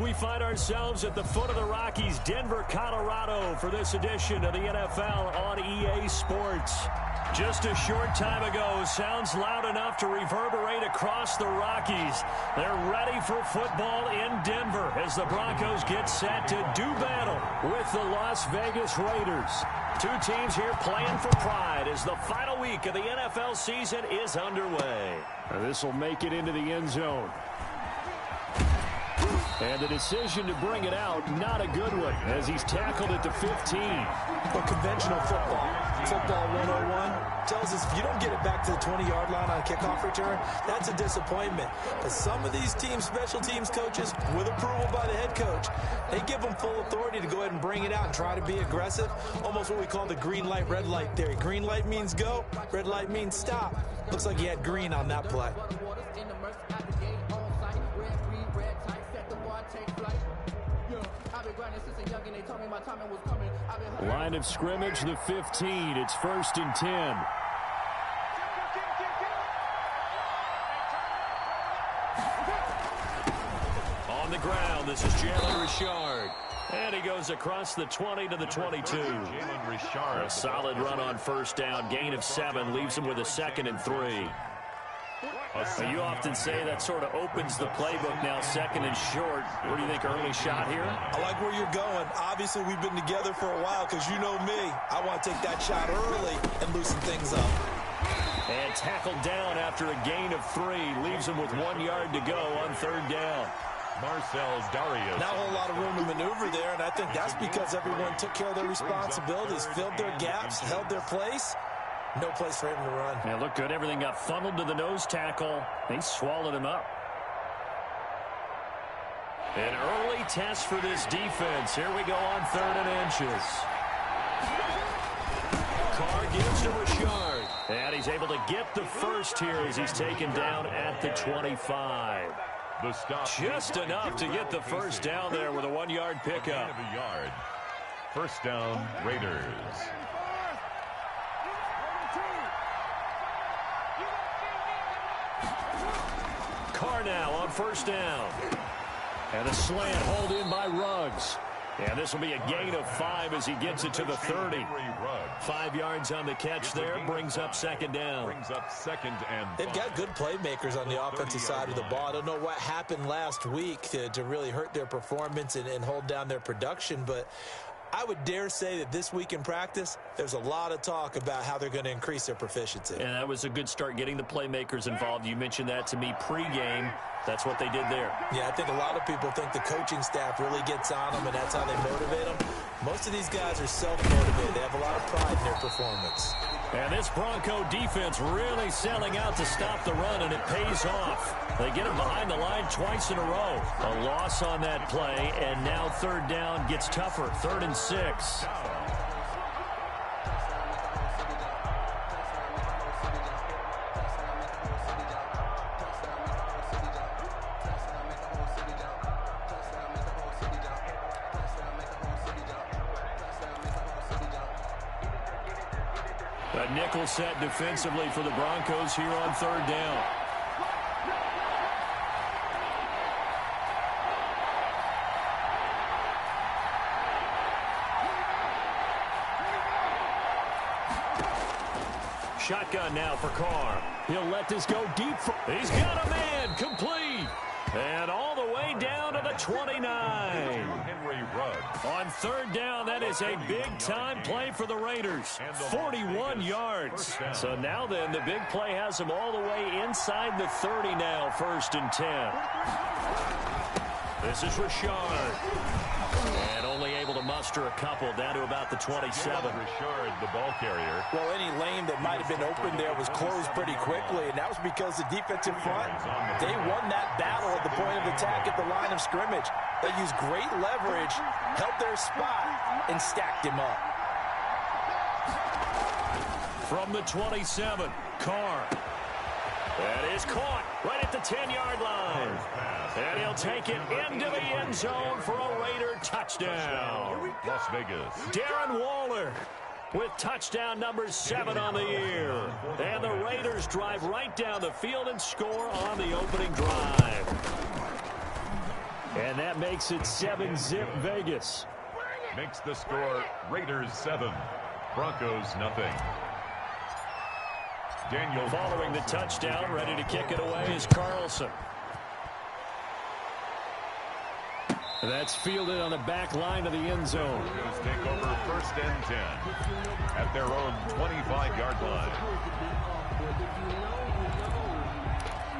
We find ourselves at the foot of the Rockies, Denver, Colorado, for this edition of the NFL on EA Sports. Just a short time ago, sounds loud enough to reverberate across the Rockies. They're ready for football in Denver as the Broncos get set to do battle with the Las Vegas Raiders. Two teams here playing for pride as the final week of the NFL season is underway. This will make it into the end zone. And the decision to bring it out, not a good one, as he's tackled at the 15. But conventional football 101, tells us if you don't get it back to the 20-yard line on a kickoff return, that's a disappointment. But some of these teams, special teams coaches, with approval by the head coach, they give them full authority to go ahead and bring it out and try to be aggressive. Almost what we call the green light, red light theory. Green light means go, red light means stop. Looks like he had green on that play. Line of scrimmage, the 15. It's 1st and 10. On the ground, this is Jalen Richard. And he goes across the 20 to the 22. A solid run on first down. Gain of 7 leaves him with a 2nd and 3. You often say that sort of opens the playbook now, 2nd and short. What do you think, early shot here? I like where you're going. Obviously, we've been together for a while because you know me. I want to take that shot early and loosen things up. And tackled down after a gain of 3. Leaves him with 1 yard to go on 3rd down. Marcel Darius. Not a whole lot of room to maneuver there, and I think that's because everyone took care of their responsibilities, filled their gaps, held their place. No place for him to run. Yeah, looked good. Everything got funneled to the nose tackle. They swallowed him up. An early test for this defense. Here we go on 3rd and inches. Carr gives to Richard. And he's able to get the first here as he's taken down at the 25. The stop. Just enough to get the first down there with a 1-yard pickup. First down, Raiders. Carr now on 1st down. And a slant hauled in by Ruggs. And this will be a gain of 5 as he gets it to the 30. 5 yards on the catch there. Brings up 2nd down. Brings up 2nd and 5. They've got good playmakers on the offensive side of the ball. I don't know what happened last week to really hurt their performance and hold down their production, but I would dare say that this week in practice, there's a lot of talk about how they're going to increase their proficiency. And that was a good start getting the playmakers involved. You mentioned that to me pregame. That's what they did there. Yeah, I think a lot of people think the coaching staff really gets on them, and that's how they motivate them. Most of these guys are self-motivated. They have a lot of pride in their performance. And this Bronco defense really selling out to stop the run, and it pays off. They get him behind the line twice in a row. A loss on that play, and now 3rd down gets tougher. 3rd and 6. A nickel set defensively for the Broncos here on 3rd down. Shotgun now for Carr. He'll let this go deep. He's got a man. Complete. And all the way down to the 29. Henry Ruggs. On 3rd down, that is a big-time play for the Raiders. 41 yards. So now then, the big play has them all the way inside the 30 now, 1st and 10. This is Richard. And only able to muster a couple down to about the 27. Richard, the ball carrier. Well, any lane that might have been open there was closed pretty quickly, and that was because the defensive front, they won that battle at the point of attack at the line of scrimmage. They used great leverage, held their spot, and stacked him up. From the 27, Carr. That is caught right at the 10-yard line. And he'll take it into the end zone for a Raider touchdown. Las Vegas. Darren Waller with touchdown number 7 on the year. And the Raiders drive right down the field and score on the opening drive. And that makes it 7-zip Vegas. Makes the score Raiders 7, Broncos nothing. Daniel following the touchdown, ready to kick it away is Carlson. That's fielded on the back line of the end zone. Broncos take over 1st and 10 at their own 25-yard line.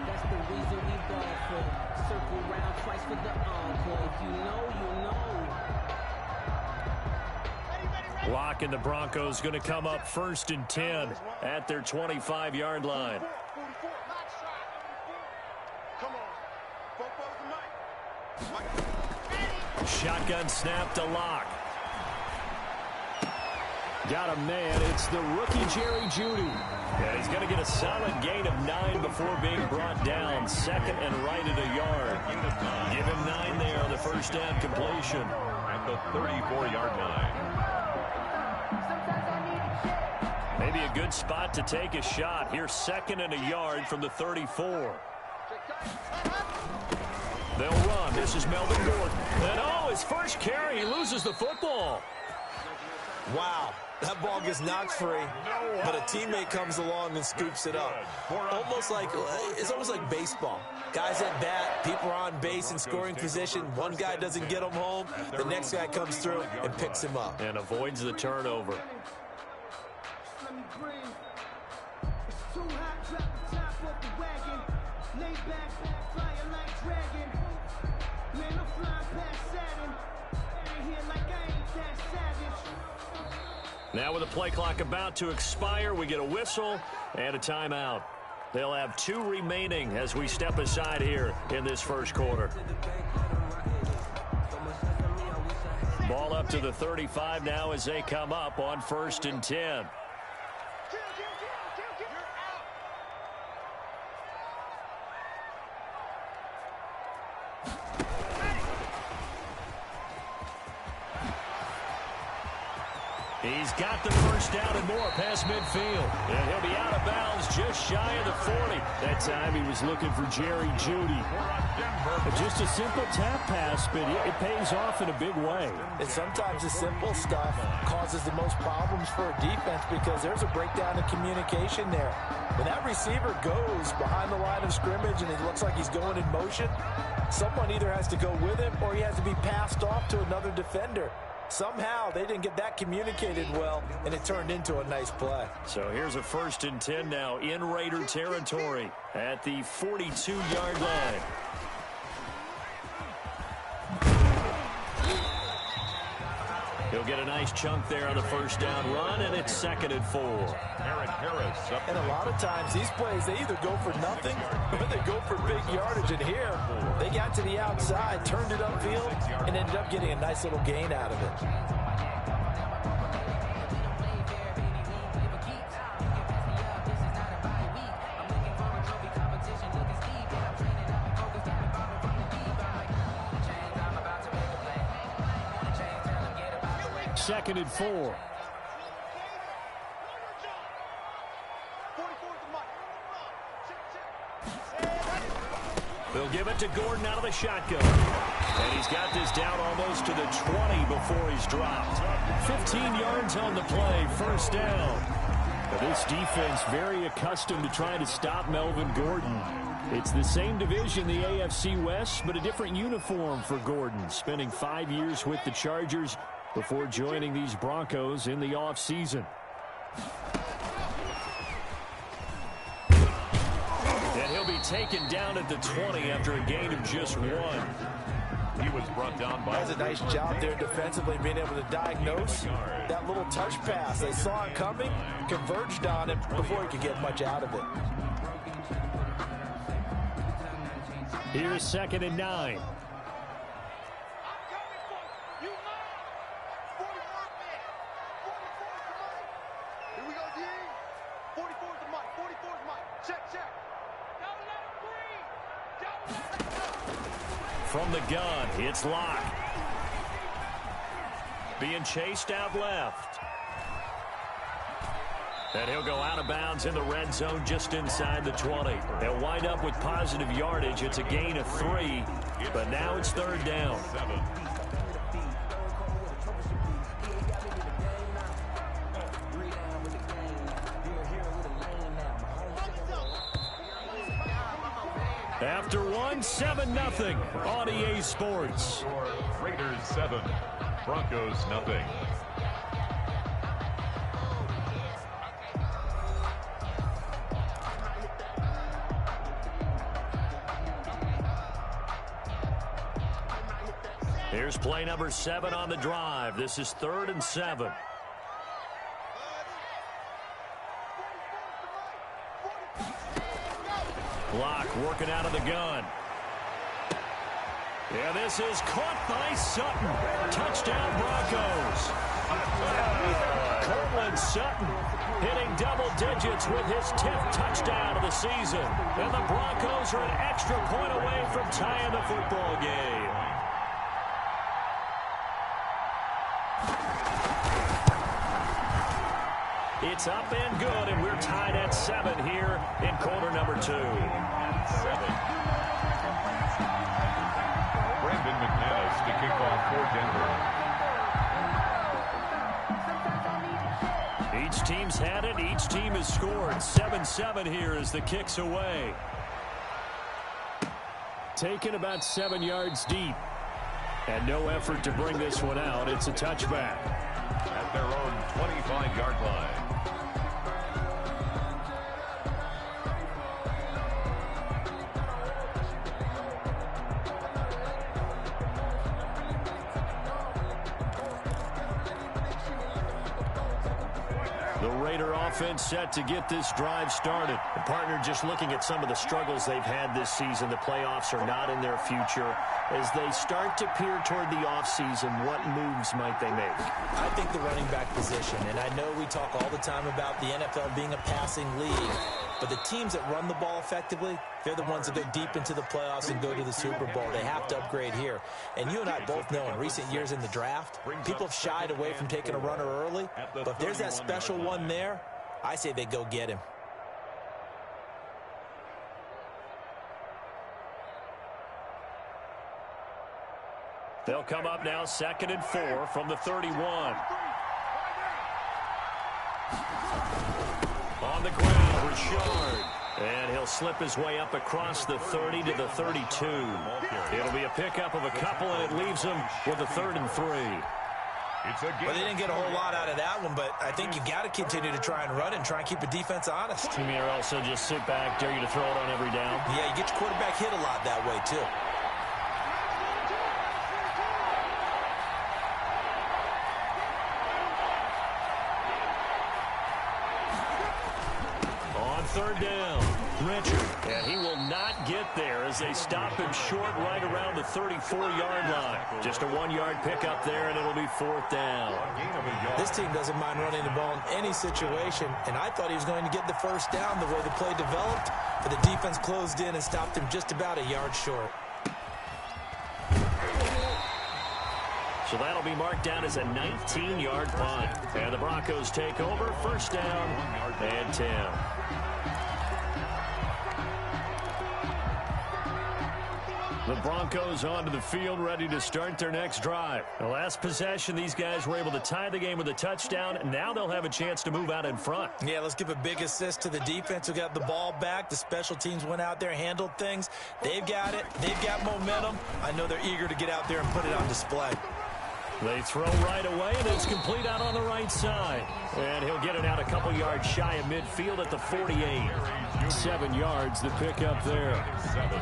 That's the reason we ball for. Circle round twice for the encore. If you know, you know. Lock and the Broncos going to come up 1st and 10 at their 25-yard line. Shotgun snap to Lock. Got a man. It's the rookie Jerry Jeudy. And he's going to get a solid gain of 9 before being brought down. 2nd and right at a yard. Give him 9 there on the first down completion. At the 34-yard line. Maybe a good spot to take a shot. Here's 2nd and a yard from the 34. They'll run. This is Melvin Gordon. And his first carry, he loses the football. Wow. That ball gets knocked free, but a teammate comes along and scoops it up. It's almost like baseball. Guys at bat, people are on base in scoring position. One guy doesn't get him home. The next guy comes through and picks him up. And avoids the turnover. Now with the play clock about to expire, we get a whistle and a timeout. They'll have 2 remaining as we step aside here in this first quarter. Ball up to the 35 now as they come up on 1st and 10. He's got the first down and more past midfield. And he'll be out of bounds just shy of the 40. That time he was looking for Jerry Jeudy. Just a simple tap pass, but it pays off in a big way. And sometimes the simple stuff causes the most problems for a defense because there's a breakdown in communication there. When that receiver goes behind the line of scrimmage and it looks like he's going in motion, someone either has to go with him or he has to be passed off to another defender. Somehow they didn't get that communicated well, and it turned into a nice play. So here's a 1st and 10 now in Raider territory at the 42-yard line. He'll get a nice chunk there on the first down run, and it's 2nd and 4. Harris up. And a lot of times these plays, they either go for nothing or they go for big yardage. And here, they got to the outside, turned it upfield, and ended up getting a nice little gain out of it. Second and 4. They'll give it to Gordon out of the shotgun. And he's got this down almost to the 20 before he's dropped. 15 yards on the play, first down. But this defense very accustomed to trying to stop Melvin Gordon. It's the same division, the AFC West, but a different uniform for Gordon, spending 5 years with the Chargers before joining these Broncos in the offseason. And he'll be taken down at the 20 after a gain of just 1. He was brought down by... That was a nice job there defensively, being able to diagnose that little touch pass. They saw it coming, converged on him before he could get much out of it. Here's 2nd and 9. From the gun, it's Lock. Being chased out left. And he'll go out of bounds in the red zone just inside the 20. They'll wind up with positive yardage. It's a gain of 3, but now it's third down. 7. After 7-0 on EA Sports. Raiders 7, Broncos nothing. Here's play number 7 on the drive. This is 3rd and 7. Block working out of the gun. Yeah, this is caught by Sutton. Touchdown Broncos. Cortland Sutton hitting double digits with his 10th touchdown of the season. And the Broncos are an extra point away from tying the football game. It's up and good, and we're tied at 7 here in quarter number 2. 7. Brandon McManus to kick off for Denver. Each team's had it. Each team has scored. 7-7 here as the kick's away. Taken about 7 yards deep. And no effort to bring this one out. It's a touchback. At their own 25-yard line. Offense set to get this drive started. The partner just looking at some of the struggles they've had this season. The playoffs are not in their future. As they start to peer toward the offseason, what moves might they make? I think the running back position, and I know we talk all the time about the NFL being a passing league, but the teams that run the ball effectively, they're the ones that go deep into the playoffs and go to the Super Bowl. They have to upgrade here. And you and I both know in recent years in the draft, people have shied away from taking a runner early, but if there's that special one there, I say they go get him. They'll come up now 2nd and 4 from the 31. On the ground, Richard. And he'll slip his way up across the 30 to the 32. It'll be a pickup of a couple, and it leaves him with a 3rd and 3. Well, they didn't get a whole lot out of that one, but I think you got to continue to try and run and try and keep a defense honest. You mean or also just sit back, dare you to throw it on every down? Yeah, you get your quarterback hit a lot that way, too. On 3rd down, Richard. And he will not get there as they stop him short right around the 34-yard line. Just a 1-yard pickup there, and it'll be 4th down. This team doesn't mind running the ball in any situation, and I thought he was going to get the 1st down the way the play developed, but the defense closed in and stopped him just about a yard short. So that'll be marked down as a 19-yard punt. And the Broncos take over, 1st down and 10. The Broncos onto the field, ready to start their next drive. The last possession, these guys were able to tie the game with a touchdown. Now they'll have a chance to move out in front. Yeah, let's give a big assist to the defense who got the ball back. The special teams went out there, handled things. They've got it. They've got momentum. I know they're eager to get out there and put it on display. They throw right away, and it's complete out on the right side. And he'll get it out a couple yards shy of midfield at the 48. 7 yards, the pickup there. 7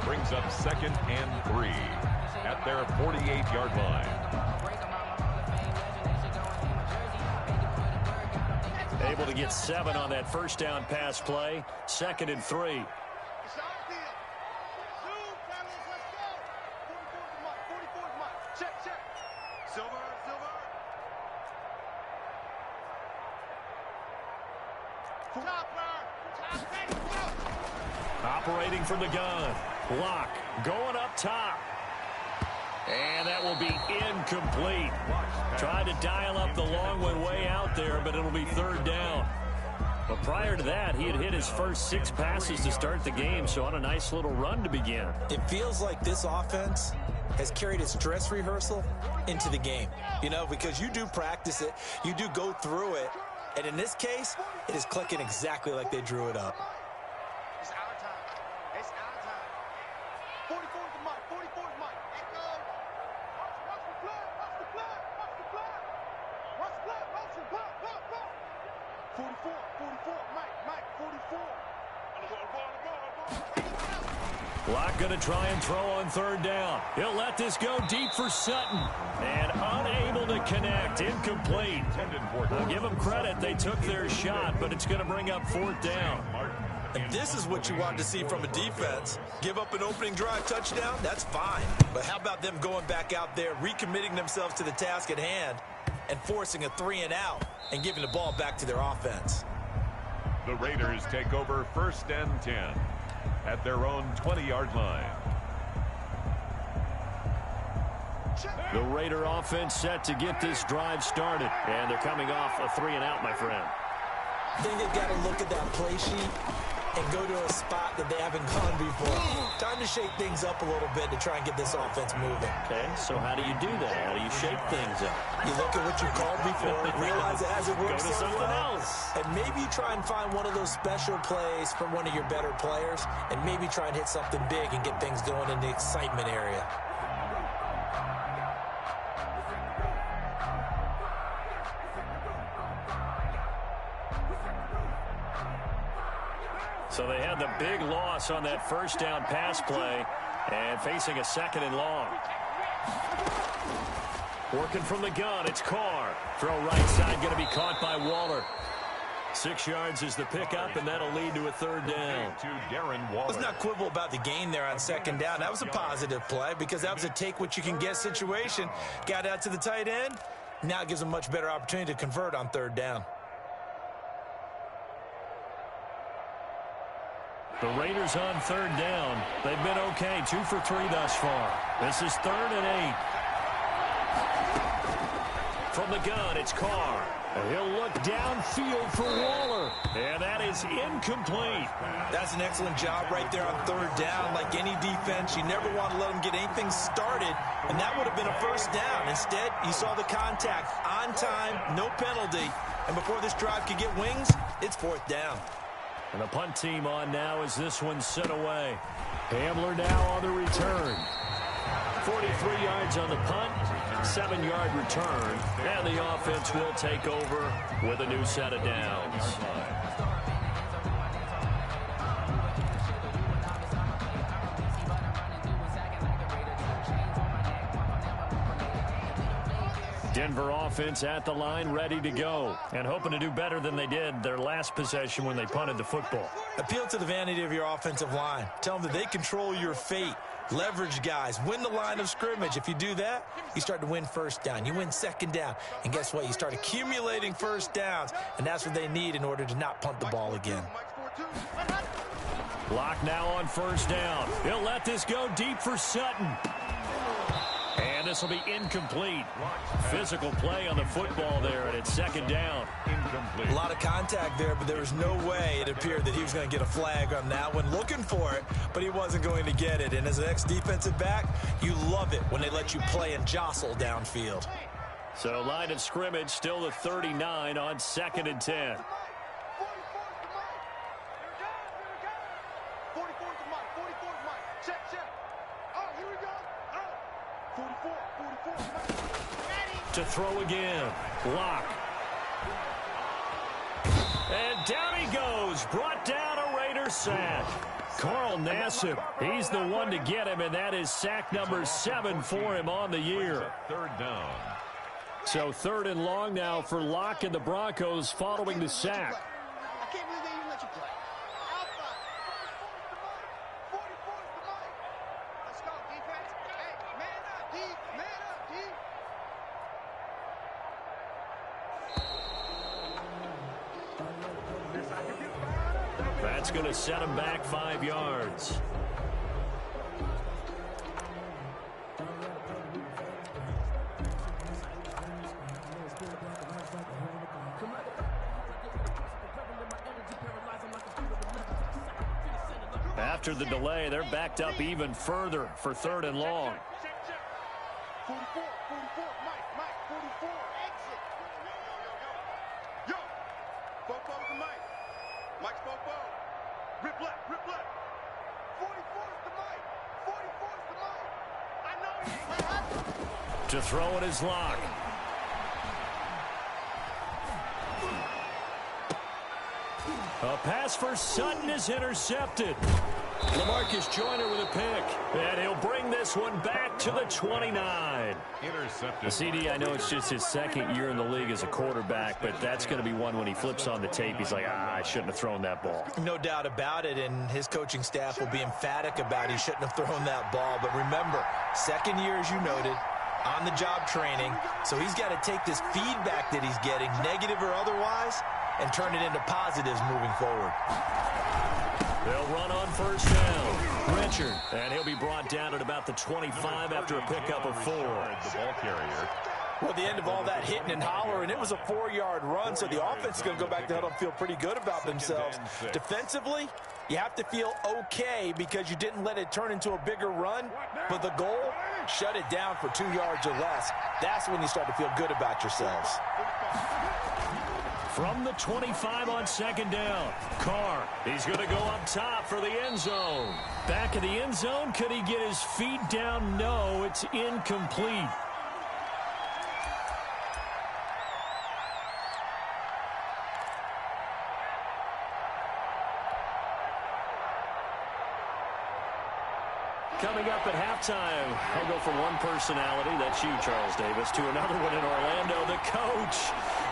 brings up 2nd and 3 at their 48-yard line. Able to get 7 on that 1st down pass play. 2nd and 3. Operating from the gun. Block going up top. And that will be incomplete. Tried to dial up the long one way out there, but it'll be 3rd down. But prior to that, he had hit his first 6 passes to start the game, so on a nice little run to begin. It feels like this offense has carried its dress rehearsal into the game, you know, because you do practice it, you do go through it, and in this case, it is clicking exactly like they drew it up. It's our time. It's our time. 44's the mic. 44's mic. Echo. Watch the blood. Watch the blood. Watch the blood. Watch the blood. Watch the blood. Blood. Blood. 44. 44. Mike. 44. On the ball. Locke going to try and throw on 3rd down. He'll let this go deep for Sutton. And unable to connect. Incomplete. I'll give them credit. They took their shot, but it's going to bring up 4th down. And this is what you want to see from a defense. Give up an opening drive touchdown, that's fine. But how about them going back out there, recommitting themselves to the task at hand, and forcing a 3-and-out and giving the ball back to their offense. The Raiders take over 1st and 10 at their own 20-yard line. The Raider offense set to get this drive started. And they're coming off a 3-and-out, my friend. I think they've got to look at that play sheet and go to a spot that they haven't gone before. Time to shake things up a little bit to try and get this offense moving. Okay, so how do you do that? How do you shake things up? You look at what you called before, realize it hasn't worked Go to so something well, else. and maybe try and find one of those special plays from one of your better players, and maybe try and hit something big and get things going in the excitement area. So they had the big loss on that 1st down pass play and facing a 2nd and long. Working from the gun, it's Carr. Throw right side, going to be caught by Waller. 6 yards is the pickup, and that'll lead to a 3rd down. To Darren Waller. Let's not quibble about the gain there on 2nd down. That was a positive play because that was a take-what-you-can-get situation. Got out to the tight end. Now it gives them a much better opportunity to convert on 3rd down. The Raiders on 3rd down. They've been okay, 2 for 3 thus far. This is 3rd and 8. From the gun, it's Carr. And he'll look downfield for Waller. And that is incomplete. That's an excellent job right there on 3rd down. Like any defense, you never want to let them get anything started, and that would have been a 1st down. Instead, you saw the contact on time, no penalty, and before this drive could get wings, it's 4th down. And the punt team on now as this one's sent away. Hamler now on the return. 43 yards on the punt, 7-yard return, and the offense will take over with a new set of downs. Denver offense at the line, ready to go, and hoping to do better than they did their last possession when they punted the football. Appeal to the vanity of your offensive line. Tell them that they control your fate. Leverage guys. Win the line of scrimmage. If you do that, you start to win 1st down. You win 2nd down. And guess what? You start accumulating 1st downs, and that's what they need in order to not punt the ball again. Locke now on 1st down. He'll let this go deep for Sutton. And this will be incomplete. Physical play on the football there, and it's 2nd down. Incomplete. A lot of contact there, but there was no way it appeared that he was going to get a flag on that one. Looking for it, but he wasn't going to get it. And as an ex-defensive back, you love it when they let you play and jostle downfield. So line of scrimmage still the 39 on 2nd and 10. To throw again. Locke. And down he goes. Brought down a Raider sack. Carl Nassib, he's the one to get him, and that is sack number 7 for him on the year. 3rd down. So 3rd and long now for Locke and the Broncos following the sack. I can't believe they even let you play. Outside. 44's the mic. Let's go, defense. Hey, man up, D. Man up, D. That's going to set him back 5 yards. After the delay, they're backed up even further for 3rd and long. 44, 44, Mike, 44, exit. Yo, Bobo's the Mike. Mike's Bobo. Rip left, rip left. 44's the Mike. 44's the Mike. I know he ain't hot. To throw it is Locke. A pass for Sutton is intercepted. LaMarcus Joyner with a pick. And he'll bring this one back to the 29. Intercepted. The CD, I know it's just his 2nd year in the league as a quarterback, but that's going to be one when he flips on the tape. He's like, I shouldn't have thrown that ball. No doubt about it, and his coaching staff will be emphatic about he shouldn't have thrown that ball. But remember, 2nd year, as you noted, on-the-job training, so he's got to take this feedback that he's getting, negative or otherwise, and turn it into positives moving forward. They'll run on 1st down. Richard, and he'll be brought down at about the 25 after a pickup of 4. The ball carrier. Well, the end of all that hitting and hollering, it was a 4-yard run, so the offense is going to go back to huddle and feel pretty good about themselves. Defensively, you have to feel okay because you didn't let it turn into a bigger run, but the goal, shut it down for 2 yards or less. That's when you start to feel good about yourselves. From the 25 on 2nd down, Carr, he's going to go up top for the end zone. Back of the end zone, could he get his feet down? No, it's incomplete. Coming up at halftime, I'll go from one personality, that's you, Charles Davis, to another one in Orlando, the coach.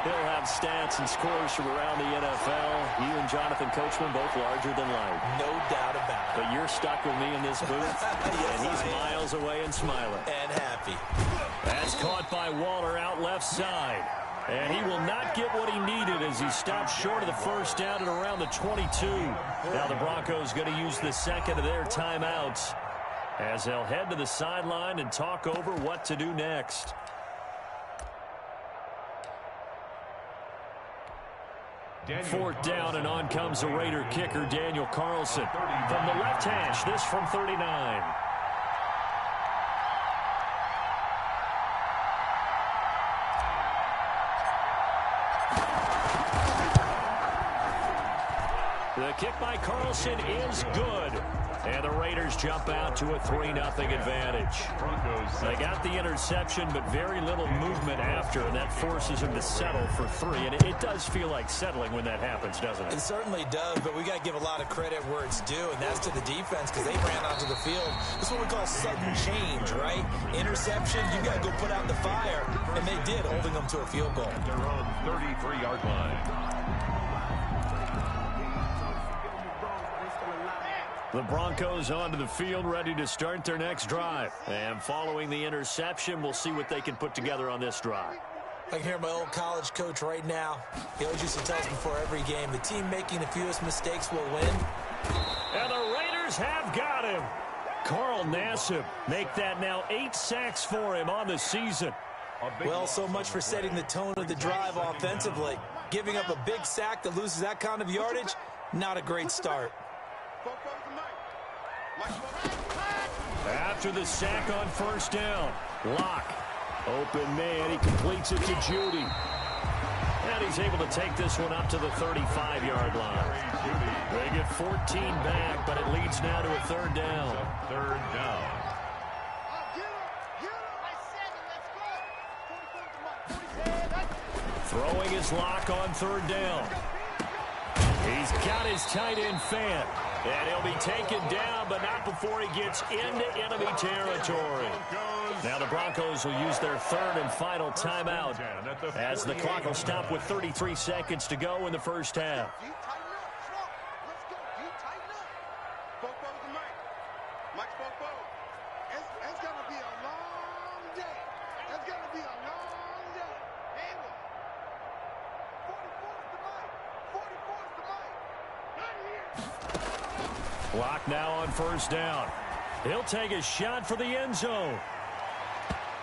He'll have stats and scores from around the NFL. You and Jonathan Coachman both larger than life. No doubt about it. But you're stuck with me in this booth, Yes, and he's I am. miles away and smiling. And happy. That's caught by Waller out left side. And he will not get what he needed as he stopped short of the 1st down at around the 22. Now the Broncos going to use the 2nd of their timeouts as they'll head to the sideline and talk over what to do next. Fourth down, and on comes the Raider kicker, Daniel Carlson. From the left hash, this from 39. The kick by Carlson is good. And the Raiders jump out to a 3-0 advantage. They got the interception, but very little movement after, and that forces them to settle for 3. And it does feel like settling when that happens, doesn't it? It certainly does, but we got to give a lot of credit where it's due, and that's to the defense because they ran onto the field. This is what we call sudden change, right? Interception, you got to go put out the fire, and they did, holding them to a field goal. Their own 33-yard line. The Broncos onto the field, ready to start their next drive. And following the interception, we'll see what they can put together on this drive. I can hear my old college coach right now. He always used to tell us before every game, the team making the fewest mistakes will win. And the Raiders have got him. Carl Nassib make that now 8 sacks for him on the season. Well, so much for setting the tone of the drive offensively. Giving up a big sack that loses that kind of yardage, not a great start. After the sack on 1st down, Locke, open man, he completes it to Judy. And he's able to take this one up to the 35-yard line. They get 14 back, but it leads now to a 3rd down. 3rd down. Throwing his Locke on 3rd down. He's got his tight end fan. And he'll be taken down, but not before he gets into enemy territory. Now the Broncos will use their 3rd and final timeout as the clock will stop with 33 seconds to go in the 1st half. It's going to be a long day. It's going to be a long day. Anyway, 44's the mic. 44's the mic. Not here. Clock now on 1st down. He'll take a shot for the end zone.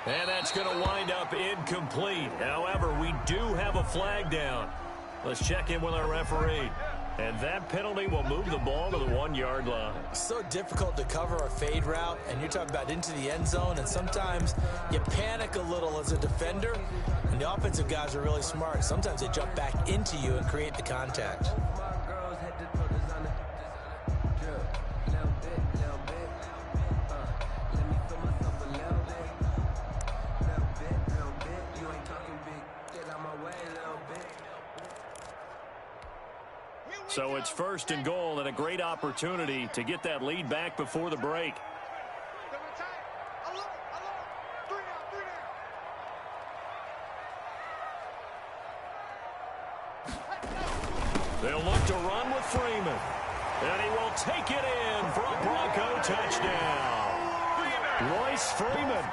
And that's going to wind up incomplete. However, we do have a flag down. Let's check in with our referee. And that penalty will move the ball to the 1-yard line. So difficult to cover a fade route, and you're talking about into the end zone, and sometimes you panic a little as a defender, and the offensive guys are really smart. Sometimes they jump back into you and create the contact. So it's 1st and goal and a great opportunity to get that lead back before the break. They'll look to run with Freeman. And he will take it in for a Bronco touchdown. Royce Freeman,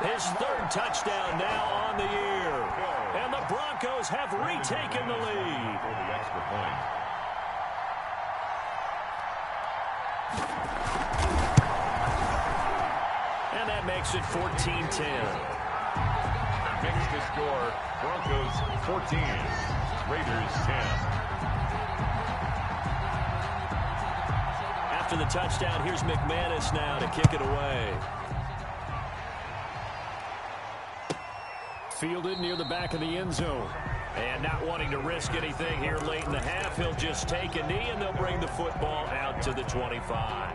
his 3rd touchdown now on the year. And the Broncos have retaken the lead. For the extra point. And that makes it 14-10. Makes the score Broncos 14, Raiders 10. After the touchdown, here's McManus now to kick it away. Fielded near the back of the end zone. And not wanting to risk anything here late in the half, he'll just take a knee and they'll bring the football out to the 25.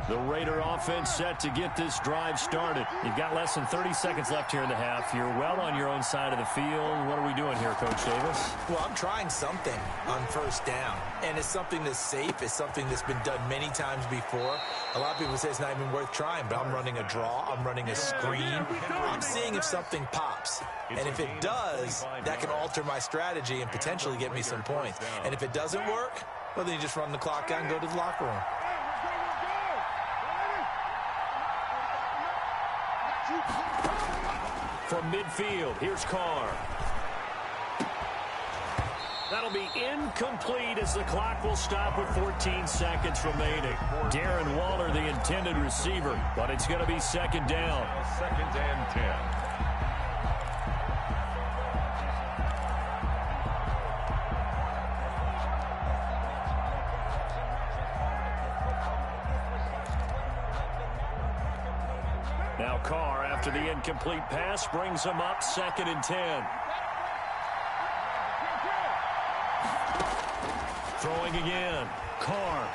The Raider offense set to get this drive started. You've got less than 30 seconds left here in the half. You're well on your own side of the field. What are we doing here, Coach Davis? Well, I'm trying something on 1st down, and it's something that's safe. It's something that's been done many times before. A lot of people say it's not even worth trying, but I'm running a draw. I'm running a screen. I'm seeing if something pops. And if it does, that can alter my strategy and potentially get me some points. And if it doesn't work, well, then you just run the clock out and go to the locker room. From midfield, here's Carr. That'll be incomplete as the clock will stop with 14 seconds remaining. Darren Waller, the intended receiver, but it's going to be 2nd down. 2nd and 10. Now Carr, after the incomplete pass, brings him up 2nd and 10. Throwing again. Carr.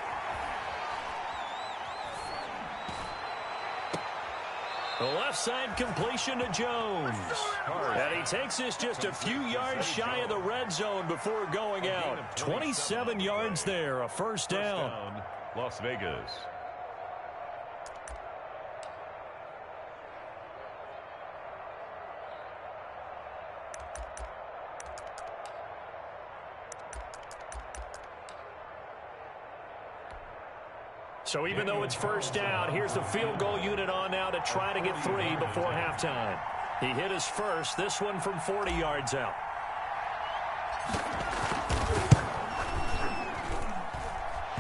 The left side completion to Jones. And he takes this just a few yards shy of the red zone before going out. 27 yards there, a 1st down. Las Vegas. So even though it's 1st down, here's the field goal unit on now to try to get 3 before halftime. He hit his first, this one from 40 yards out.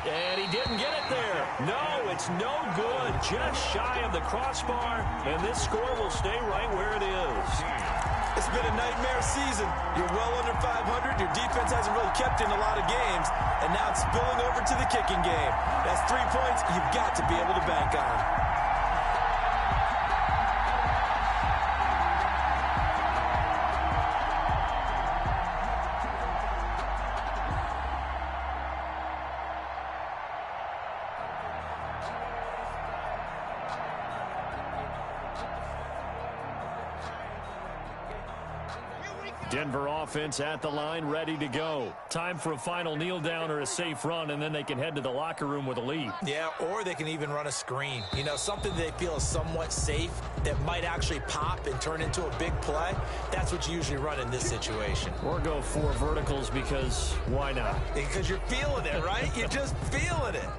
And he didn't get it there. No, it's no good. Just shy of the crossbar, and this score will stay right where it is. It's been a nightmare season. You're well under 500. Your defense hasn't really kept in a lot of games, and now it's spilling over to the kicking game. That's 3 points you've got to be able to bank on. Denver offense at the line, ready to go. Time for a final kneel down or a safe run, and then they can head to the locker room with a lead. Yeah, or they can even run a screen. You know, something they feel is somewhat safe that might actually pop and turn into a big play. That's what you usually run in this situation. Or go 4 verticals because why not? Because you're feeling it, right? You're just feeling it.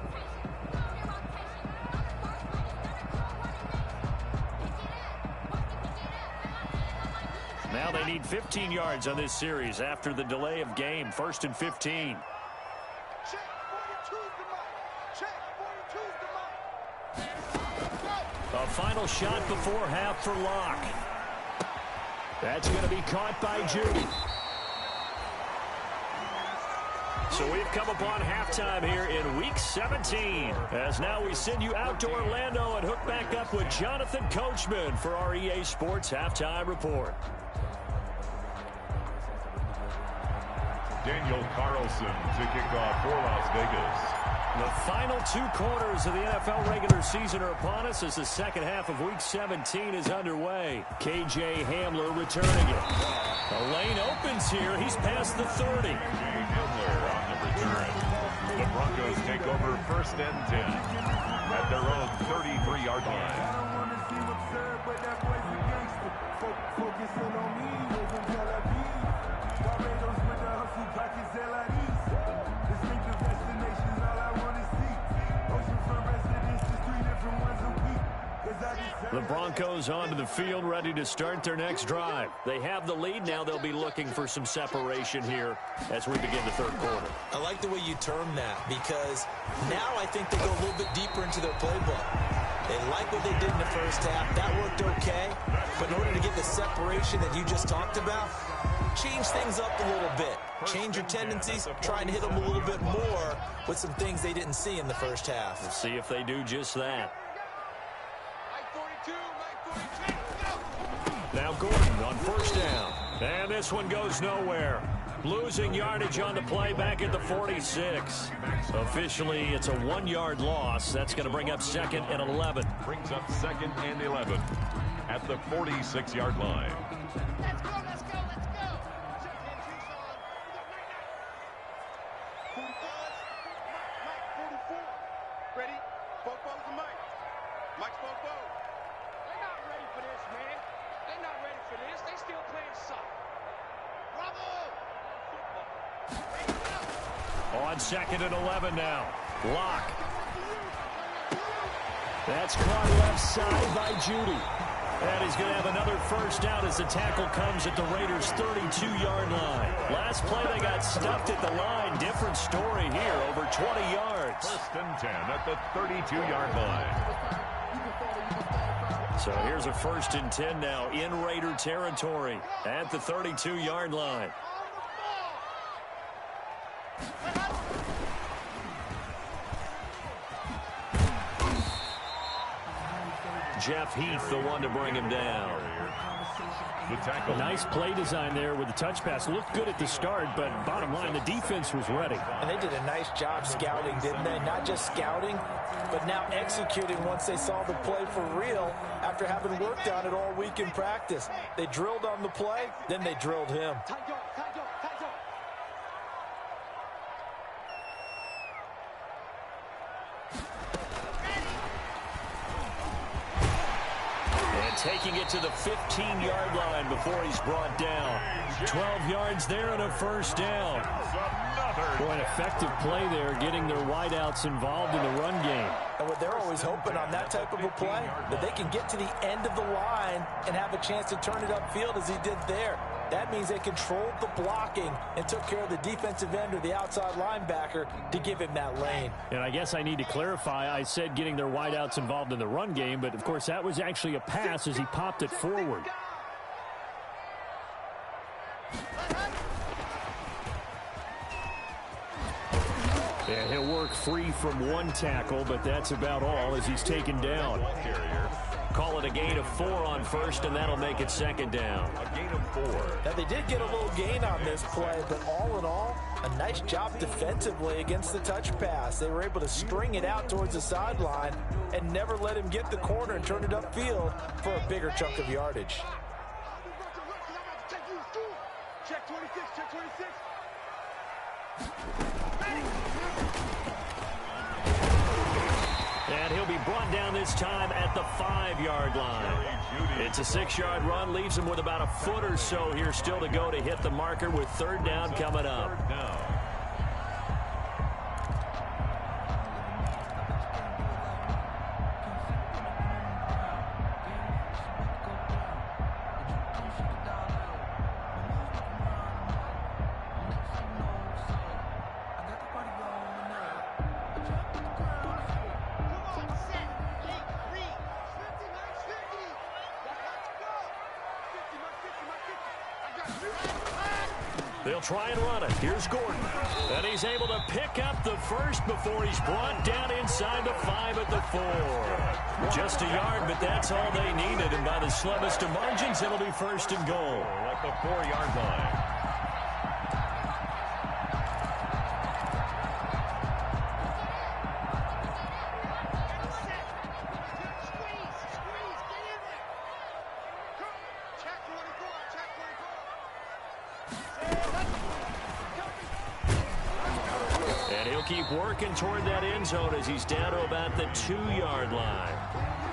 Now they need 15 yards on this series after the delay of game. 1st and 15. Check, 42's the mic. Check, 42's the mic. A final shot before half for Locke. That's going to be caught by Judy. So we've come upon halftime here in Week 17. As now we send you out to Orlando and hook back up with Jonathan Coachman for our EA Sports Halftime Report. Daniel Carlson to kick off for Las Vegas. The final 2 quarters of the NFL regular season are upon us as the second half of Week 17 is underway. KJ Hamler returning it. The lane opens here. He's past the 30. Hamler on the return. The Broncos take over 1st and 10 at their own 33-yard line. The Broncos onto the field, ready to start their next drive. They have the lead. Now they'll be looking for some separation here as we begin the 3rd quarter. I like the way you term that, because now I think they go a little bit deeper into their playbook. They like what they did in the first half. That worked okay. But in order to get the separation that you just talked about, change things up a little bit. Change your tendencies, try and hit them a little bit more with some things they didn't see in the first half. We'll see if they do just that. Now Gordon on 1st down. And this one goes nowhere. Losing yardage on the play back at the 46. Officially, it's a 1-yard loss. That's going to bring up 2nd and 11. Brings up 2nd and 11 at the 46-yard line. Let's go, let's go, let's go. Mike, 44. Ready? Bobo's the Mike. Mike's Bobo. They're not ready for this, man. They're not ready for this. They still playing soccer. Bravo! On 2nd and 11 now. Lock. That's caught left side by Judy. And he's going to have another 1st down as the tackle comes at the Raiders' 32-yard line. Last play, they got stuffed at the line. Different story here, over 20 yards. 1st and 10 at the 32-yard line. So here's a 1st and 10 now in Raider territory at the 32-yard line. Jeff Heath, the one to bring him down. The tackle. A nice play design there with the touch pass. Looked good at the start, but bottom line, the defense was ready. And they did a nice job scouting, didn't they? Not just scouting, but now executing once they saw the play for real after having worked on it all week in practice. They drilled on the play, then they drilled him. Taking it to the 15-yard line before he's brought down. 12 yards there and a 1st down. Boy, an effective play there, getting their wideouts involved in the run game. And what they're always hoping on that type of a play, that they can get to the end of the line and have a chance to turn it upfield as he did there. That means they controlled the blocking and took care of the defensive end or the outside linebacker to give him that lane. And I guess I need to clarify, I said getting their wideouts involved in the run game, but of course that was actually a pass as he popped it forward. And he'll work free from 1 tackle, but that's about all as he's taken down. Call it a gain of 4 on 1st, and that'll make it 2nd down. A gain of 4. Now, they did get a little gain on this play, but all in all, a nice job defensively against the touch pass. They were able to string it out towards the sideline and never let him get the corner and turn it upfield for a bigger chunk of yardage. Check 26, check 26. And he'll be brought down this time at the 5-yard line. It's a 6-yard run, leaves him with about a foot or so here still to go to hit the marker with 3rd down coming up. They'll try and run it. Here's Gordon. And he's able to pick up the first before he's brought down inside the 5 at the 4. Just a yard, but that's all they needed. And by the slimmest of margins, it'll be first and goal. At the 4-yard line. Keep working toward that end zone as he's down to about the 2-yard line.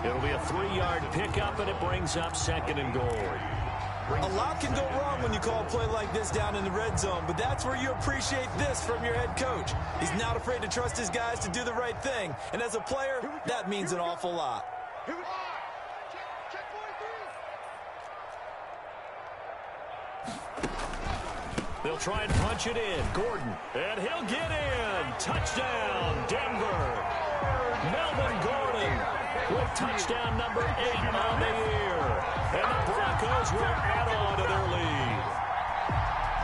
It'll be a 3-yard pickup, and it brings up second and goal. A lot can go wrong when you call a play like this down in the red zone, but that's where you appreciate this from your head coach. He's not afraid to trust his guys to do the right thing, and as a player, that means an awful lot. They'll try and punch it in. Gordon, and he'll get in. Touchdown, Denver. Melvin Gordon with touchdown number 8 on the year. And the Broncos will add on to their lead.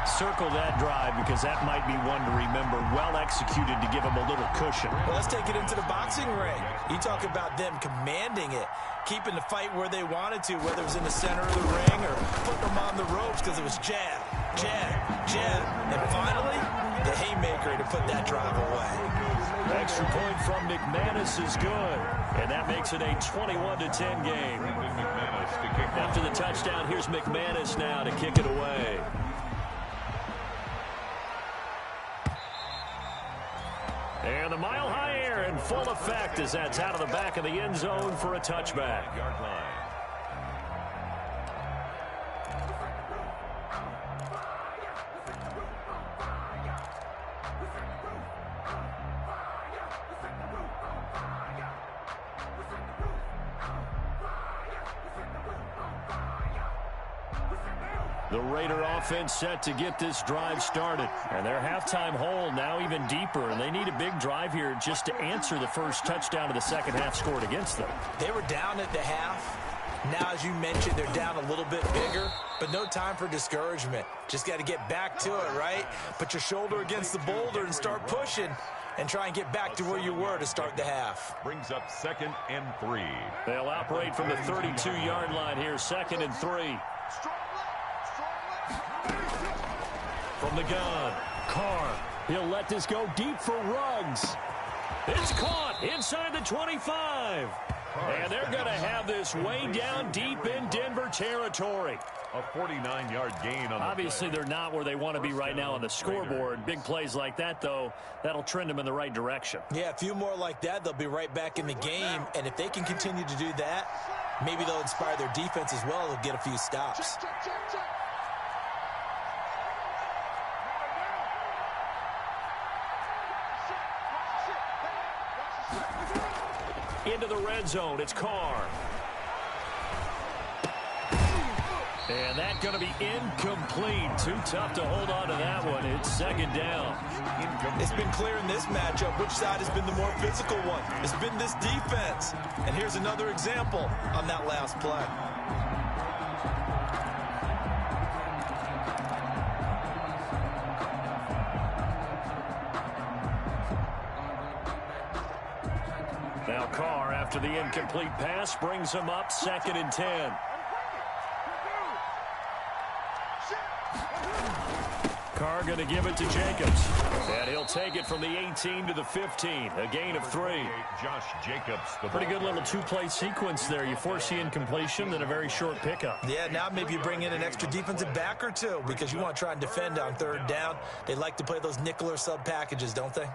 Circle that drive because that might be one to remember. Well executed to give them a little cushion. Well, let's take it into the boxing ring. You talk about them commanding it, keeping the fight where they wanted to, whether it was in the center of the ring or putting them on the ropes because it was jab, jab, jab. And finally, the haymaker to put that drive away. Extra point from McManus is good. And that makes it a 21-10 game. After the touchdown, here's McManus now to kick it away. And the mile-high air in full effect as that's out of the back of the end zone for a touchback. Yard line. The Raider offense set to get this drive started. And their halftime hole now even deeper, and they need a big drive here just to answer the first touchdown of the second half scored against them. They were down at the half. Now, as you mentioned, they're down a little bit bigger, but no time for discouragement. Just got to get back to it, right? Put your shoulder against the boulder and start pushing and try and get back to where you were to start the half. Brings up 2nd and 3. They'll operate from the 32-yard line here, 2nd and 3. From the gun, Carr. He'll let this go deep for Ruggs. It's caught inside the 25. And they're going to have this way down deep in Denver territory. A 49-yard gain on the Obviously, play. they're not where they want to be right now on the scoreboard. Big plays like that, though, that'll trend them in the right direction. Yeah, a few more like that, they'll be right back in the game. And if they can continue to do that, maybe they'll inspire their defense as well. They'll get a few stops. Into the red zone, it's Carr. And that's going to be incomplete. Too tough to hold on to that one. It's 2nd down. It's been clear in this matchup which side has been the more physical one. It's been this defense. And here's another example on that last play. Now Carr, after the incomplete pass, brings him up 2nd and 10. Carr going to give it to Jacobs. And he'll take it from the 18 to the 15. A gain of 3. Josh Jacobs. Pretty good little two-play sequence there. You force the incompletion, then a very short pickup. Yeah, now maybe you bring in an extra defensive back or two because you want to try and defend on 3rd down. They like to play those nickel or sub packages, don't they?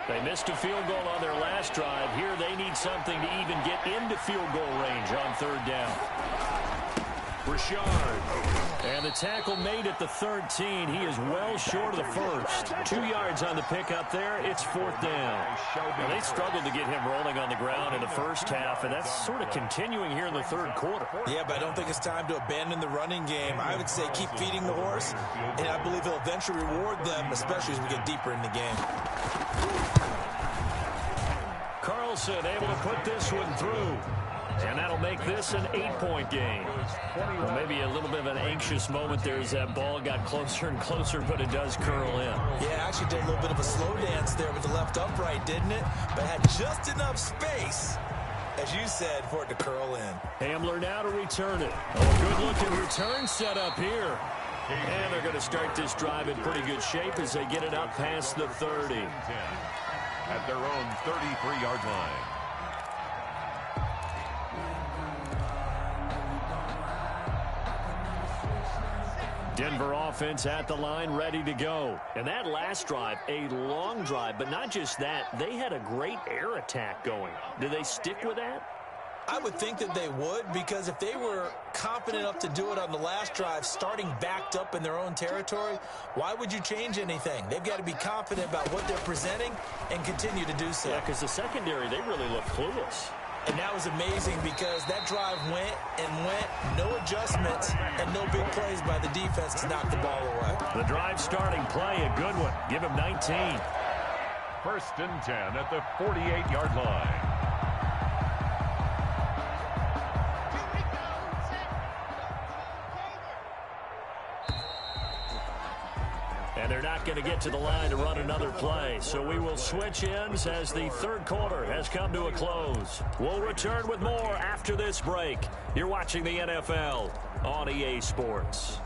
They missed a field goal on their last drive. Here they need something to even get into field goal range on 3rd down. Richard. And the tackle made at the 13. He is well short of the first. 2 yards on the pickup there. It's 4th down. Now, they struggled to get him rolling on the ground in the first half, and that's sort of continuing here in the 3rd quarter. Yeah, but I don't think it's time to abandon the running game. I would say keep feeding the horse, and I believe he'll eventually reward them, especially as we get deeper in the game. Carlson able to put this one through. And that'll make this an 8-point game. Well, maybe a little bit of an anxious moment there as that ball got closer and closer, but it does curl in. Yeah, actually did a little bit of a slow dance there with the left upright, didn't it? But had just enough space, as you said, for it to curl in. Hamler now to return it. Oh, good-looking return set up here. And they're going to start this drive in pretty good shape as they get it up past the 30. At their own 33-yard line. Denver offense at the line, ready to go. And that last drive, a long drive, but not just that. They had a great air attack going. Do they stick with that? I would think that they would, because if they were confident enough to do it on the last drive, starting backed up in their own territory, why would you change anything? They've got to be confident about what they're presenting and continue to do so. Yeah, because the secondary, they really look clueless. And that was amazing because that drive went and went, no adjustments, and no big plays by the defense to knock the ball away. The drive starting play, a good one. Give him 19. First and 10 at the 48-yard line. And they're not going to get to the line to run another play. So we will switch ends as the third quarter has come to a close. We'll return with more after this break. You're watching the NFL on EA Sports.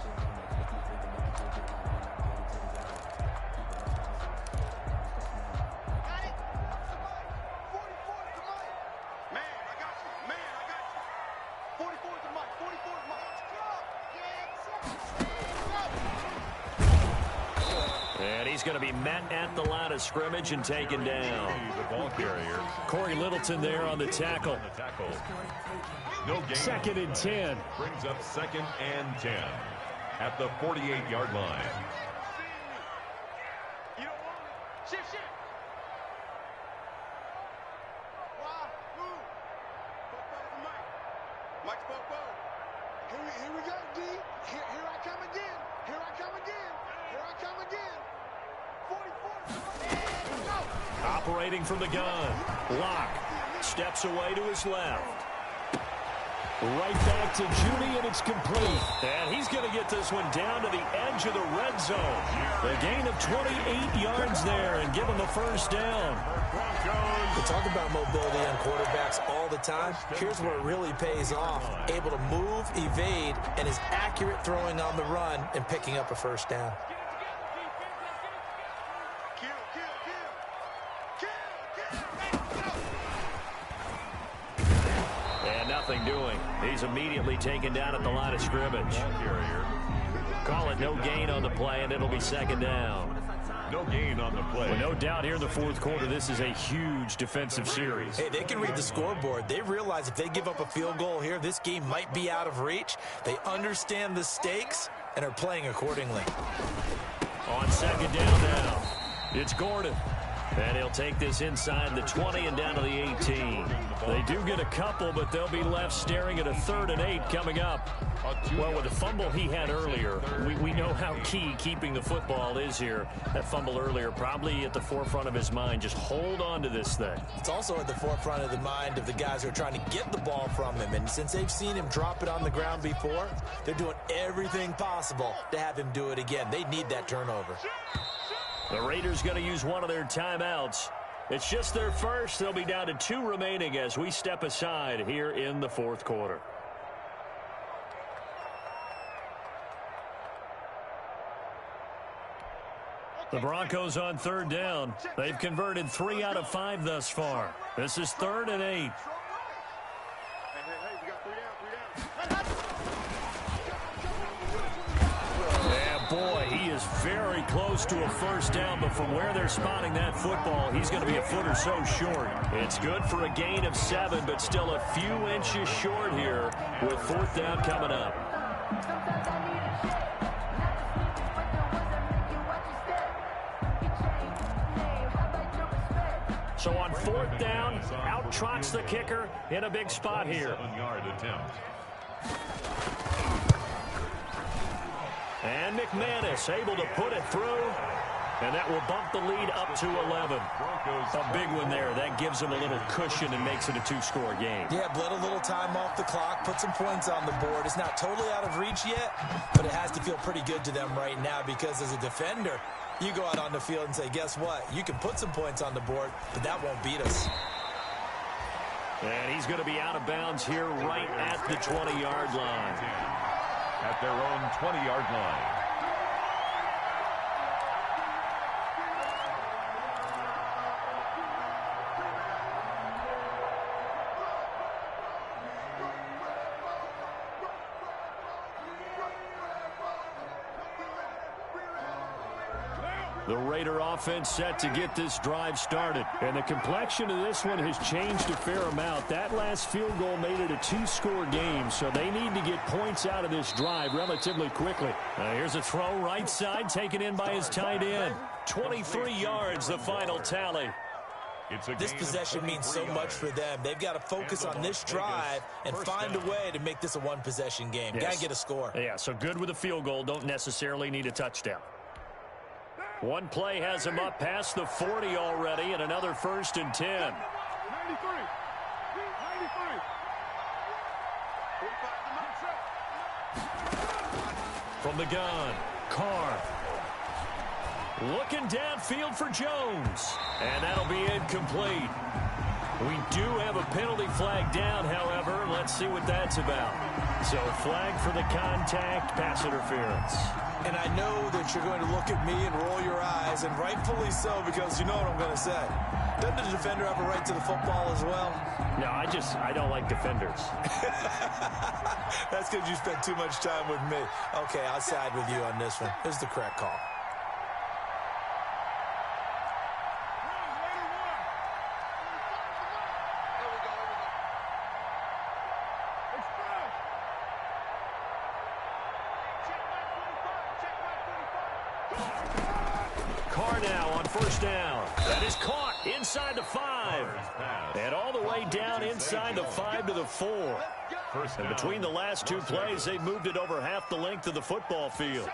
He's going to be met at the line of scrimmage and taken down. The ball carrier. Corey Littleton there on the tackle. No gain. Second and 10. Brings up second and 10 at the 48-yard line. You don't want it. Shift. Why? Move. Mike's Popo. Here we go, D. Here I come again. Here I come again. 44. Operating from the gun. Lock. Steps away to his left. Right back to Judy, and it's complete. And he's going to get this one down to the edge of the red zone. The gain of 28 yards there and give him the first down. We talk about mobility on quarterbacks all the time. Here's where it really pays off. Able to move, evade, and is accurate throwing on the run and picking up a first down. Nothing doing. He's immediately taken down at the line of scrimmage. Call it no gain on the play, and it'll be second down. No gain on the play. Well, no doubt here in the fourth quarter, this is a huge defensive series. Hey, they can read the scoreboard. They realize if they give up a field goal here, this game might be out of reach. They understand the stakes and are playing accordingly. On second down now, it's Gordon. And he'll take this inside the 20 and down to the 18. They do get a couple, but they'll be left staring at a 3rd and 8 coming up. Well, with the fumble he had earlier, we know how key keeping the football is here. That fumble earlier probably at the forefront of his mind. Just hold on to this thing. It's also at the forefront of the mind of the guys who are trying to get the ball from him. And since they've seen him drop it on the ground before, they're doing everything possible to have him do it again. They need that turnover. The Raiders going to use one of their timeouts. It's just their first. They'll be down to 2 remaining as we step aside here in the fourth quarter. The Broncos on 3rd down. They've converted 3 out of 5 thus far. This is 3rd and 8. Boy, he is very close to a first down, but from where they're spotting that football, he's going to be a foot or so short. It's good for a gain of 7, but still a few inches short here with 4th down coming up. So on 4th down, out trots the kicker in a big spot here. 7-yard attempt. And McManus able to put it through. And that will bump the lead up to 11. A big one there. That gives them a little cushion and makes it a two-score game. Yeah, bled a little time off the clock, put some points on the board. It's not totally out of reach yet, but it has to feel pretty good to them right now because as a defender, you go out on the field and say, guess what? You can put some points on the board, but that won't beat us. And he's going to be out of bounds here right at the 20-yard line. At their own 20-yard line. The Raider offense set to get this drive started. And the complexion of this one has changed a fair amount. That last field goal made it a two-score game, so they need to get points out of this drive relatively quickly. Here's a throw right side, taken in by his tight end. 23 yards, the final tally. This possession means so much for them. They've got to focus on this drive and find a way to make this a one-possession game. Yes. Got to get a score. Yeah, so good with a field goal. Don't necessarily need a touchdown. One play has him up past the 40 already, and another 1st and 10. 93. From the gun, Carr. Looking downfield for Jones. And that'll be incomplete. We do have a penalty flag down, however. Let's see what that's about. So flag for the contact, pass interference. And I know that you're going to look at me and roll your eyes, and rightfully so, because you know what I'm going to say. Doesn't the defender have a right to the football as well? No, I don't like defenders. That's because you spent too much time with me. Okay, I'll side with you on this one. This is the correct call. Carr now on 1st down. That is caught inside the 5. And all the way down inside the 5 to the 4. And between the last two plays, they moved it over half the length of the football field.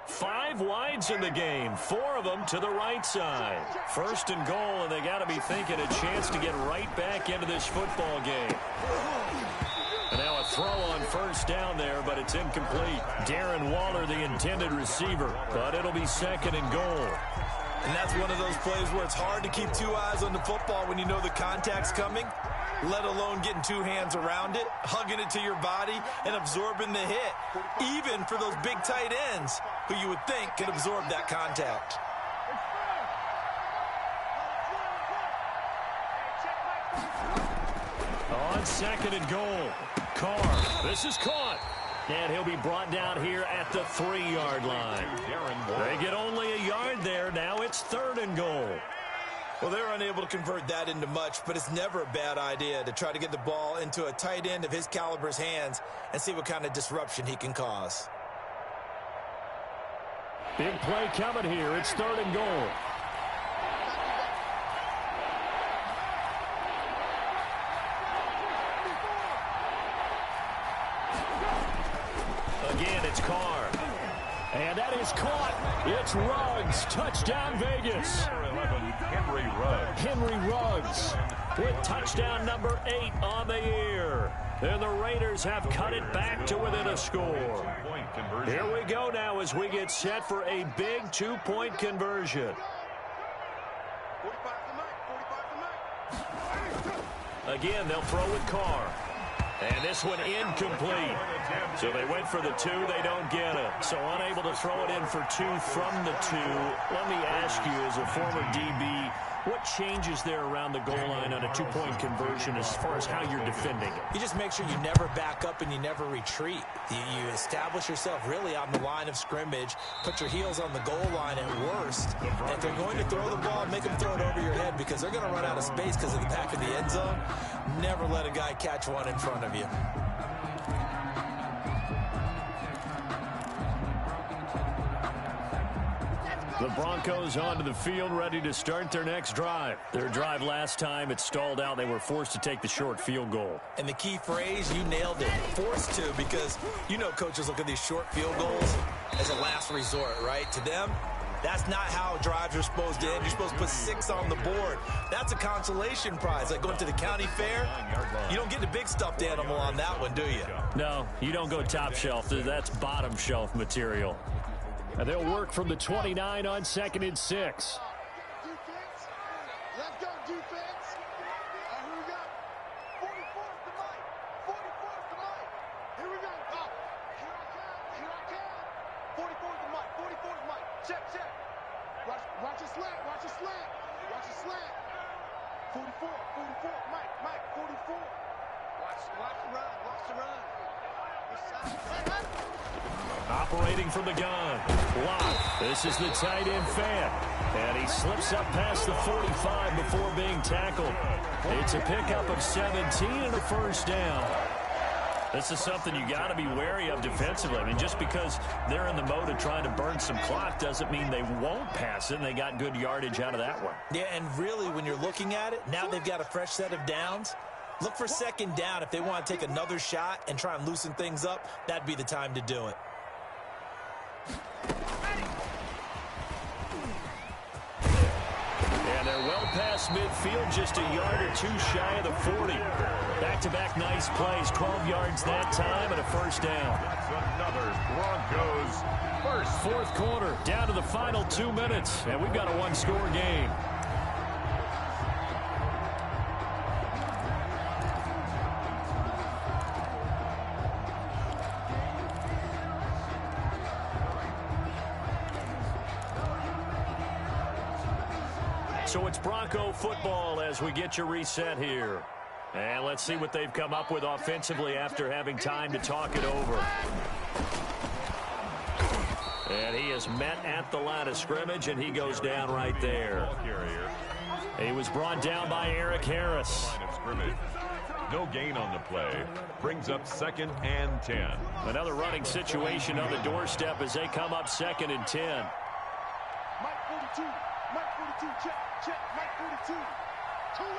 Five wides in the game, 4 of them to the right side. 1st and goal, and they got to be thinking a chance to get right back into this football game. And now a throw on 1st down there, but it's incomplete. Darren Waller, the intended receiver, but it'll be 2nd and goal. And that's one of those plays where it's hard to keep two eyes on the football when you know the contact's coming, let alone getting two hands around it, hugging it to your body, and absorbing the hit, even for those big tight ends who you would think can absorb that contact. On 2nd and goal, Carr. This is caught. And he'll be brought down here at the 3-yard line. They get only a yard there. Now it's 3rd and goal. Well, they're unable to convert that into much, but it's never a bad idea to try to get the ball into a tight end of his caliber's hands and see what kind of disruption he can cause. Big play coming here. It's 3rd and goal. Again, it's Carr. And that is caught. It's Ruggs. Touchdown, Vegas. Henry Ruggs with touchdown number 8 on the year. And the Raiders have cut it back to within a score. Here we go now as we get set for a big 2-point conversion. Again, they'll throw with Carr. And this one incomplete. So they went for the 2. They don't get it. So unable to throw it in for 2 from the 2. Let me ask you, as a former DB, what changes there around the goal line on a 2-point conversion as far as how you're defending it? You just make sure you never back up and you never retreat. You establish yourself really on the line of scrimmage, put your heels on the goal line at worst. And if they're going to throw the ball, make them throw it over your head because they're going to run out of space because of the back of the end zone. Never let a guy catch one in front of you. Let's go! The Broncos onto the field, ready to start their next drive. Their drive last time, it stalled out. They were forced to take the short field goal. And the key phrase, you nailed it, forced to, because you know coaches look at these short field goals as a last resort, right? To them, that's not how drives are supposed to end. You're supposed to put 6 on the board. That's a consolation prize, like going to the county fair. You don't get the big stuffed animal on that one, do you? No, you don't go top shelf. That's bottom shelf material. And they'll work from the 29 on 2nd and 6. Defense. Let's go, defense. Here we go. 44's the mic. 44's the mic. Here we go. Oh, here I come. Here I come. 44's the mic. 44's the mic. Check, check. Watch your slant. Watch your slant. Watch your slant. 44. Mike, 44. Watch the run. Watch the run. Operating from the gun. Lock. This is the tight end fan. And he slips up past the 45 before being tackled. It's a pickup of 17 and a first down. This is something you got to be wary of defensively. I mean, just because they're in the mode of trying to burn some clock doesn't mean they won't pass it. And they got good yardage out of that one. Yeah, and really, when you're looking at it, now they've got a fresh set of downs. Look for 2nd down. If they want to take another shot and try and loosen things up, that'd be the time to do it. And they're well past midfield, just a yard or 2 shy of the 40. Back-to-back nice plays, 12 yards that time and a first down. That's another Broncos first. 4th quarter, down to the final 2 minutes, and we've got a 1-score game. So it's Bronco football as we get your reset here. And let's see what they've come up with offensively after having time to talk it over. And he is met at the line of scrimmage, and he goes down right there. He was brought down by Eric Harris. Line of scrimmage. No gain on the play. Brings up 2nd and 10. Another running situation on the doorstep as they come up 2nd and 10. Mike 42. Mike 42. Check. Mike 42. 2 lanes.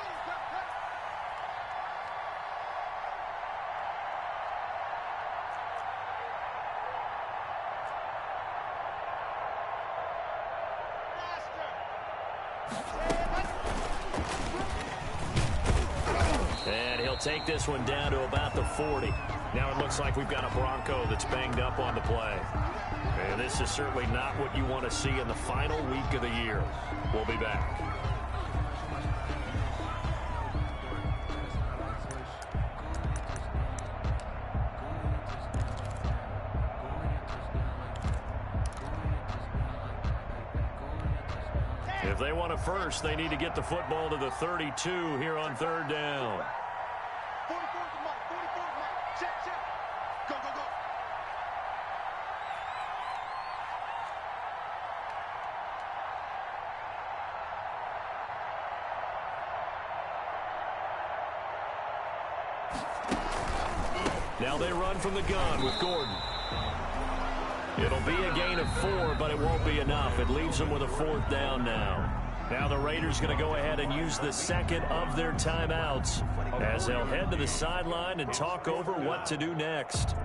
And he'll take this one down to about the 40. Now it looks like we've got a Bronco that's banged up on the play. And this is certainly not what you want to see in the final week of the year. We'll be back. If they want a first, they need to get the football to the 32 here on 3rd down. 44's the mic. 44's the mic. Check. Go. Now they run from the gun with Gordon. It'll be a gain of 4, but it won't be enough. It leaves them with a 4th down now. Now the Raiders going to go ahead and use the 2nd of their timeouts as they'll head to the sideline and talk over what to do next.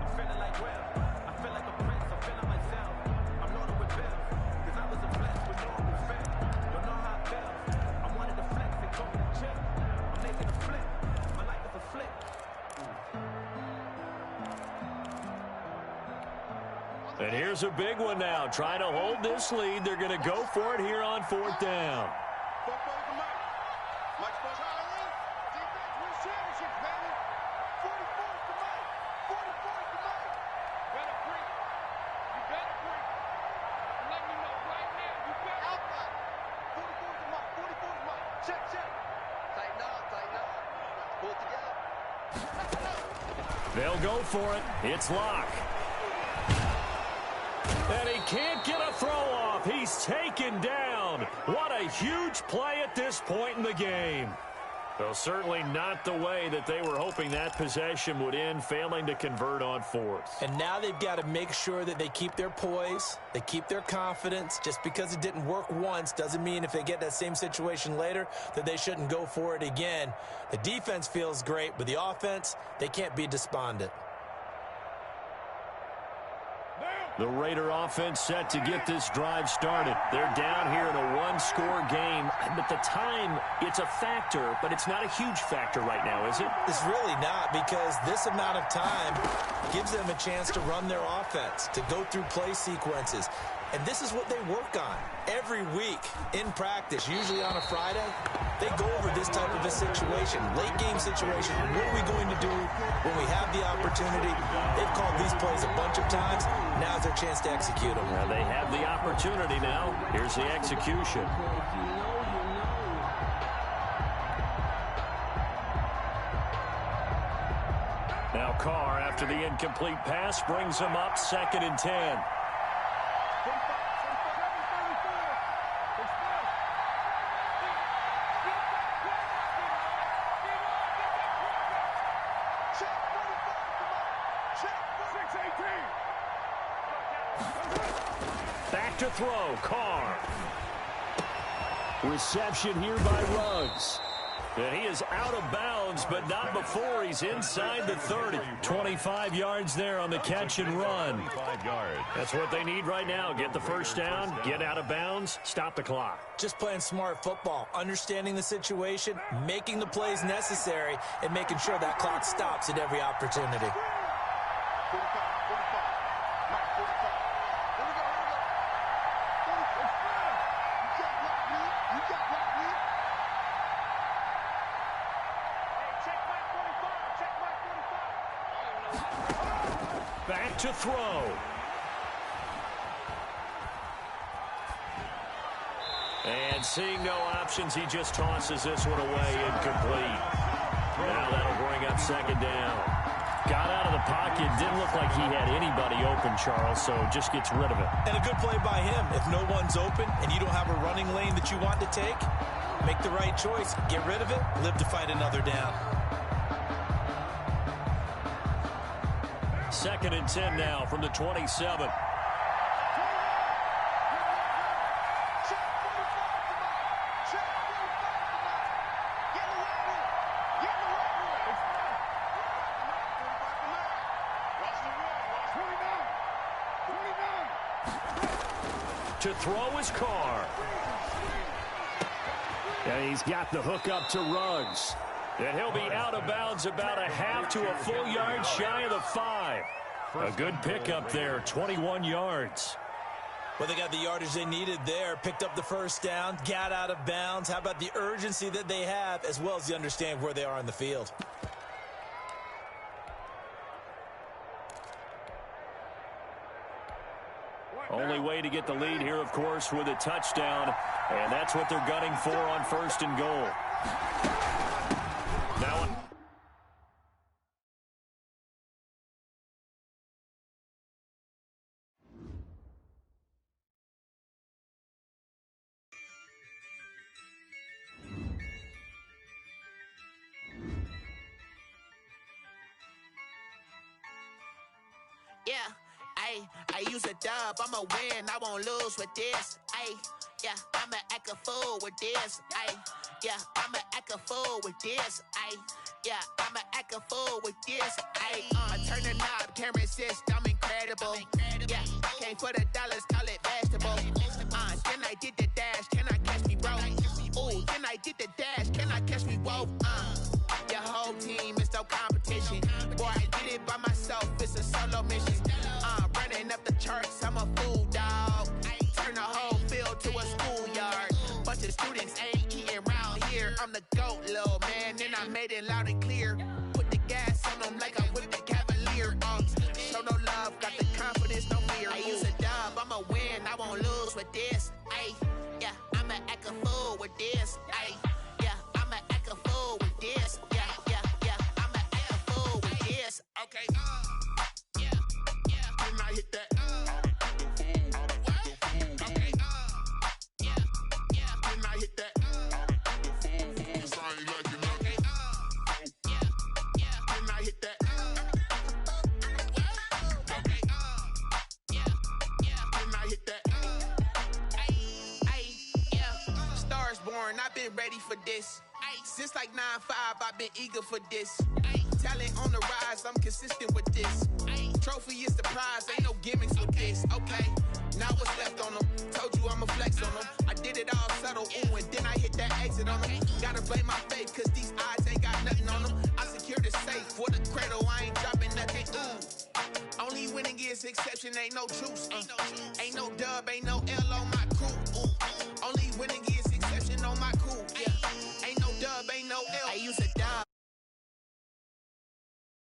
And here's a big one now. Trying to hold this lead. They're going to go for it here on 4th down. They'll go for it. It's Locke. And he can't get a throw off. He's taken down. What a huge play at this point in the game. Well, certainly not the way that they were hoping that possession would end, failing to convert on fourth. And now they've got to make sure that they keep their poise, they keep their confidence. Just because it didn't work once doesn't mean if they get that same situation later that they shouldn't go for it again. The defense feels great, but the offense, they can't be despondent. The Raider offense set to get this drive started. They're down here in a one-score game. But the time, it's a factor, but it's not a huge factor right now, is it? It's really not, because this amount of time gives them a chance to run their offense, to go through play sequences. And this is what they work on every week in practice, usually on a Friday. They go over this type of a situation, late-game situation. What are we going to do when we have the opportunity? They've called these plays a bunch of times. Now's their chance to execute them. Well, they have the opportunity now. Here's the execution. Now Carr, after the incomplete pass, brings him up 2nd and 10. Back to throw, Carr. Reception here by Ruggs. And he is out of bounds, but not before he's inside the 30. 25 yards there on the catch and run. 25 yards. That's what they need right now. Get the first down, get out of bounds, stop the clock. Just playing smart football, understanding the situation, making the plays necessary, and making sure that clock stops at every opportunity. Back to throw. And seeing no options, he just tosses this one away, incomplete. Now that'll bring up 2nd down. Got out of the pocket, didn't look like he had anybody open, Charles, so just gets rid of it. And a good play by him. If no one's open and you don't have a running lane that you want to take, make the right choice. Get rid of it, live to fight another down. 2nd and 10 now from the 27. To throw is Carr. And he's got the hook up to Ruggs. And he'll be out of bounds about a half to a full yard shy of the 5. A good pickup there, 21 yards. Well, they got the yardage they needed there, picked up the first down, got out of bounds. How about the urgency that they have, as well as the understanding where they are on the field? Only way to get the lead here, of course, with a touchdown. And that's what they're gunning for on 1st and goal. Now, yeah, I use a dub, I'ma win, I won't lose with this, yeah, I'ma act a fool with this, yeah, I'ma act a fool with this, yeah, I'ma act a fool with this, I turn the knob, camera assist, I'm incredible, yeah, came for the dollars, call it vegetable, then I did the dash, can I catch me, bro, ooh, then I did the dash, can I catch me, whoa, your whole team is no competition, boy, I did it by myself, it's a solo mission, running up the charts, I'm a fool, dog, turn the whole field to a schoolyard, bunch of students ain't eating round here, I'm the GOAT, little man, and I made it loud and clear, put the gas on them like I whipped the Cavalier, show no love, got the confidence, no fear, I use a dub, I'ma win, I won't lose with this, yeah, I'ma act a fool with this, yeah, I'ma act a fool with this, yeah, I'ma act a fool with this, okay, yeah, when I hit that, okay, yeah, when I hit that, I ain't like it, been ready for this. Since like 9-5, I've been eager for this. Talent on the rise, I'm consistent with this. Trophy is the prize, ain't no gimmicks with this. Okay, now what's left on them? Told you I'ma flex on them. I did it all subtle, ooh, and then I hit that exit on them. Gotta blame my faith, cause these odds ain't got nothing on them. I secure the safe for the cradle, I ain't dropping nothing, ooh. Only winning is exception, ain't no truce. Ain't no dub, ain't no L on my crew. Ooh. Only winning is exception on my crew. Yeah. Ain't no dub, ain't no L. I use a